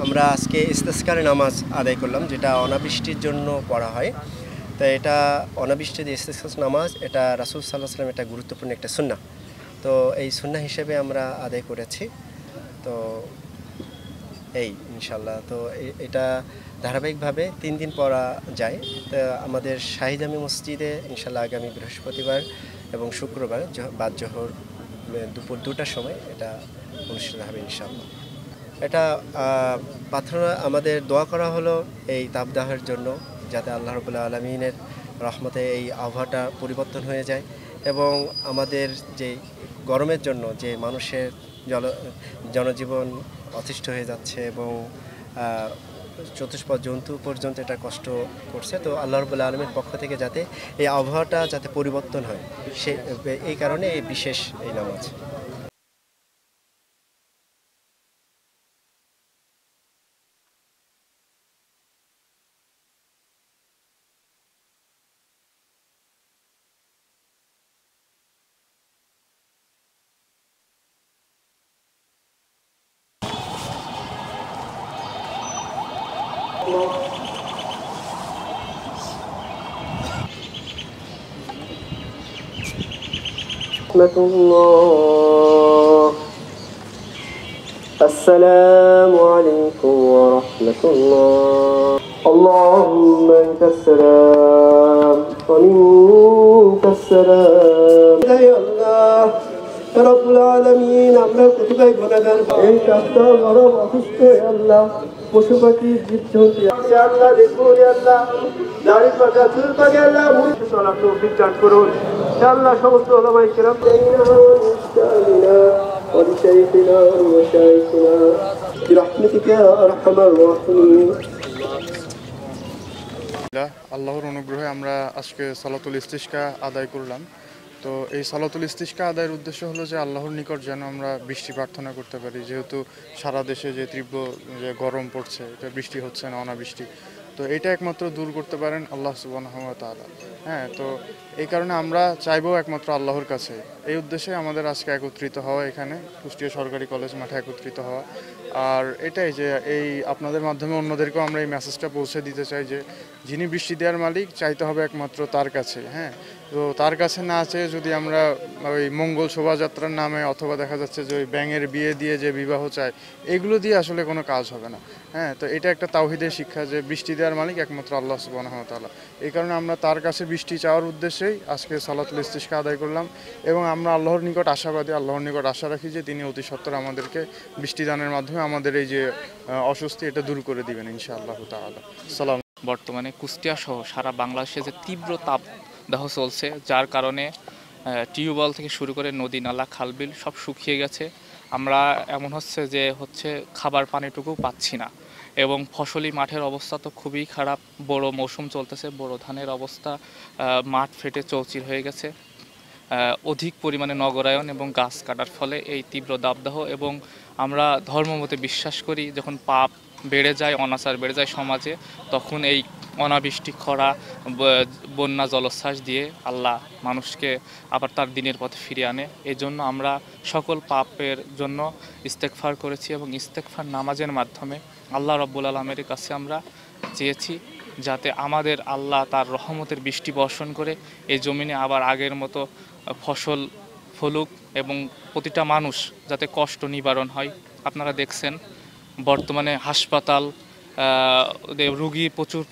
আমরা আজকে ইস্তেসকার নামাজ আদায় করলাম, যেটা অনাবৃষ্টির জন্য পড়া হয়। তো এটা অনাবৃষ্টির ইস্তেসকার নামাজ, এটা রাসূল সাল্লাল্লাহু আলাইহি ওয়াসাল্লাম এটা গুরুত্বপূর্ণ একটা সুন্নাহ। তো এই সুন্নাহ হিসেবে আমরা আদায় করেছি। তো এই ইনশাল্লাহ তো এটা ধারাবাহিকভাবে 3 দিন পড়া যায়। তো আমাদের শাহী জামি মসজিদে ইনশাল্লাহ আগামী বৃহস্পতিবার এবং শুক্রবার বাদ জোহর দুপুর 2টার সময় এটা অনুষ্ঠিত হবে ইনশাল্লাহ। এটা প্রার্থনা আমাদের দোয়া করা হলো এই তাপদাহের জন্য, যাতে আল্লাহ রাব্বুল আলামিনের রহমতে এই আবহাওয়াটা পরিবর্তন হয়ে যায় এবং আমাদের যে গরমের জন্য যে মানুষের জনজীবন অতিষ্ঠ হয়ে যাচ্ছে এবং চতুষ্পদ জন্তু পর্যন্ত এটা কষ্ট করছে। তো আল্লাহ রাব্বুল আলামিনের পক্ষ থেকে যাতে এই আবহাওয়াটা যাতে পরিবর্তন হয়, এই কারণে এই বিশেষ এই নামাজ। السلام عليكم ورحمة الله. اللهم أنت السلام ومنك السلام. يا الله رب العالمين আমরা কোথায় গুনাহগার, এই কাজটা বড় অসুস্থ আল্লাহ, পশু পাখি জীবজন্তু আল্লাহ দেখুন আল্লাহ, দাড়ি পাকা চুল পাকা আল্লাহ মুখ চলা তৌফিক দান করুন আল্লাহ। সমস্ত উলামায়ে কিরাম ولشيخنا ومشايخنا برحمتك يا أرحم الراحمين. আল্লাহর অনুগ্রহে আমরা আজকে সালাতুল ইস্তিসকা আদায় করলাম। তো এই সালাতুল ইস্তিসকা আদায়ের উদ্দেশ্য হলো যে আল্লাহর নিকট যেন আমরা বৃষ্টি প্রার্থনা করতে পারি, যেহেতু সারা দেশে যে তীব্র যে গরম পড়ছে, এটা বৃষ্টি হচ্ছে না, অনাবৃষ্টি। তো এটা একমাত্র দূর করতে পারেন আল্লাহ সুবহানাহু ওয়া তাআলা। হ্যাঁ, তো এই কারণে আমরা চাইবো একমাত্র আল্লাহর কাছে। এই উদ্দেশ্যে আমাদের আজকে একত্রিত হওয়া, এখানে কুষ্টিয়া সরকারি কলেজ মাঠে একত্রিত হওয়া। আর এটাই যে এই আপনাদের মাধ্যমে অন্যদেরকেও আমরা এই মেসেজটা পৌঁছে দিতে চাই যে যিনি বৃষ্টি দেওয়ার মালিক, চাইতে হবে একমাত্র তার কাছে। হ্যাঁ, তো তার কাছে না চেয়ে যদি আমরা ওই মঙ্গল শোভাযাত্রার নামে অথবা দেখা যাচ্ছে যে ওই ব্যাঙের বিয়ে দিয়ে যে বিবাহ চায়, এগুলো দিয়ে আসলে কোনো কাজ হবে না। হ্যাঁ, তো এটা একটা তাওহীদের শিক্ষা যে বৃষ্টি দেওয়ার মালিক একমাত্র আল্লাহ সুবহানাহু ওয়া তাআলা। এই কারণে আমরা তার কাছে বৃষ্টি চাওয়ার উদ্দেশ্যেই আজকে সালাতুল ইস্তিসকা আদায় করলাম এবং আমরা আল্লাহর নিকট আশাবাদী, আল্লাহর নিকট আশা রাখি যে তিনি অতি সত্বর আমাদেরকে বৃষ্টি দানের মাধ্যমে আমাদের এই যে অস্বস্তি, এটা দূর করে দিবেন ইনশাআল্লাহ তাআলা। সালাম। বর্তমানে কুষ্টিয়া সহ সারা বাংলাদেশে যে তীব্র তাপদাহ চলছে, যার কারণে টিউবওয়েল থেকে শুরু করে নদী নালা খালবিল সব শুকিয়ে গেছে। আমরা এমন হচ্ছে খাবার পানিটুকু পাচ্ছি না এবং ফসলি মাঠের অবস্থা তো খুবই খারাপ। বড় মৌসুম চলতেছে, বড় ধানের অবস্থা মাঠ ফেটে চৌচির হয়ে গেছে। অধিক পরিমাণে নগরায়ন এবং গাছ কাটার ফলে এই তীব্র দাবদাহ, এবং আমরা ধর্মমতে বিশ্বাস করি যখন পাপ বেড়ে যায়, অনাচার বেড়ে যায় সমাজে, তখন এই অনাবৃষ্টি, খরা, বন্যা, জলোচ্ছ্বাস দিয়ে আল্লাহ মানুষকে আবার তার দিনের পথে ফিরিয়ে আনে। এই জন্য আমরা সকল পাপের জন্য ইস্তেগফার করেছি এবং ইস্তেগফার নামাজের মাধ্যমে আল্লাহ রাব্বুল আলামিনের কাছে আমরা চেয়েছি যাতে আমাদের আল্লাহ তার রহমতের বৃষ্টি বর্ষণ করে এই জমিনে আবার আগের মতো ফসল ফলুক এবং প্রতিটা মানুষ যাতে কষ্ট নিবারণ হয়। আপনারা দেখছেন বর্তমানে হাসপাতাল, রুগী, প্রচুর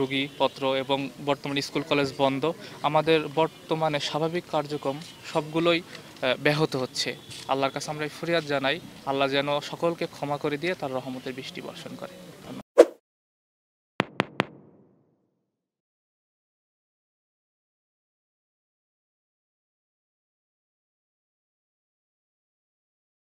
রুগীপত্র, এবং বর্তমানে স্কুল কলেজ বন্ধ। আমাদের বর্তমানে স্বাভাবিক কার্যক্রম সবগুলোই ব্যাহত হচ্ছে। আল্লাহর কাছে আমরা ফরিয়াদ জানাই, আল্লাহ যেন সকলকে ক্ষমা করে দিয়ে তার রহমতের বৃষ্টি বর্ষণ করে।